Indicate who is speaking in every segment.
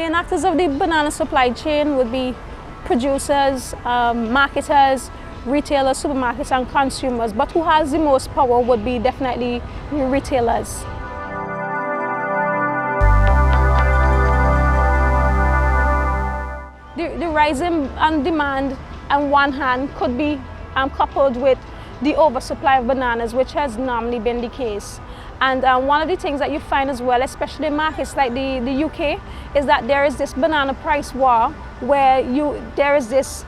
Speaker 1: main actors of the banana supply chain would be producers, marketers, retailers, supermarkets, and consumers. But who has the most power would be definitely retailers. The rising demand on one hand could be coupled with the oversupply of bananas, which has normally been the case. And one of the things that you find as well, especially in markets like the UK, is that there is this banana price war where there is this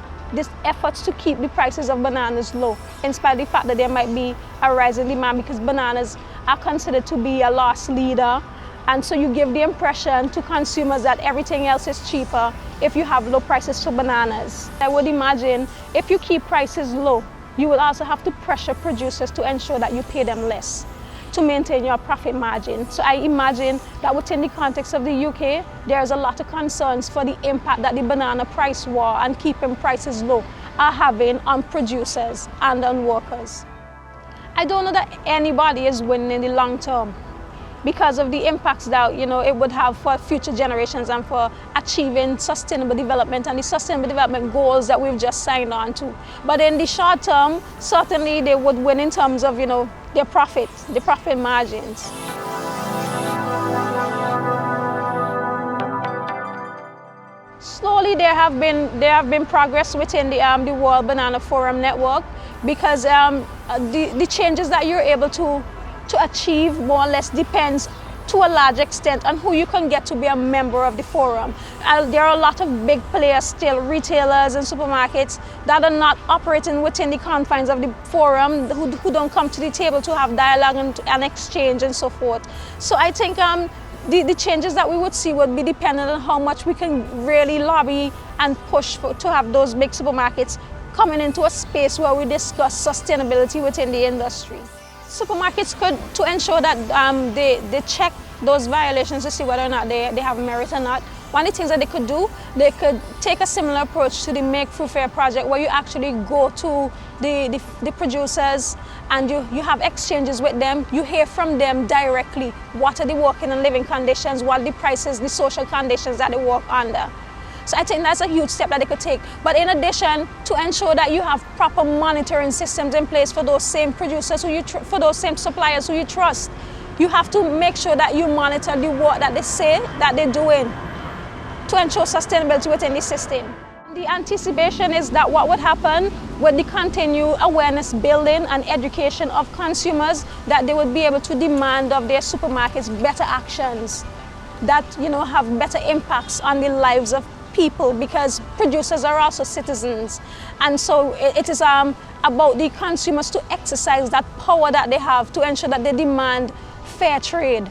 Speaker 1: efforts to keep the prices of bananas low, in spite of the fact that there might be a rise in demand, because bananas are considered to be a loss leader. And so you give the impression to consumers that everything else is cheaper if you have low prices for bananas. I would imagine if you keep prices low, you will also have to pressure producers to ensure that you pay them less to maintain your profit margin. So I imagine that within the context of the UK, there's a lot of concerns for the impact that the banana price war and keeping prices low are having on producers and on workers. I don't know that anybody is winning in the long term, because of the impacts that it would have for future generations and for achieving sustainable development and the sustainable development goals that we've just signed on to. But in the short term, certainly they would win in terms of their profits, the profit margins. Slowly there have been progress within the World Banana Forum network, because the changes that you're able to achieve more or less depends to a large extent on who you can get to be a member of the forum. There are a lot of big players still, retailers and supermarkets, that are not operating within the confines of the forum, who don't come to the table to have dialogue and exchange and so forth. So I think the changes that we would see would be dependent on how much we can really lobby and push to have those big supermarkets coming into a space where we discuss sustainability within the industry. Supermarkets could, to ensure that they check those violations to see whether or not they have merit or not. One of the things that they could do, they could take a similar approach to the Make Fruit Fair project, where you actually go to the producers and you have exchanges with them. You hear from them directly what are the working and living conditions, what are the prices, the social conditions that they work under. So I think that's a huge step that they could take. But in addition, to ensure that you have proper monitoring systems in place for those same producers, for those same suppliers who you trust, you have to make sure that you monitor the work that they say that they're doing to ensure sustainability within the system. The anticipation is that what would happen with the continued awareness building and education of consumers, that they would be able to demand of their supermarkets better actions that have better impacts on the lives of people, because producers are also citizens. And so it is about the consumers to exercise that power that they have to ensure that they demand fair trade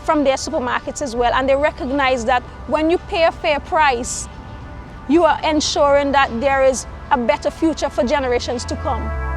Speaker 1: from their supermarkets as well. And they recognize that when you pay a fair price, you are ensuring that there is a better future for generations to come.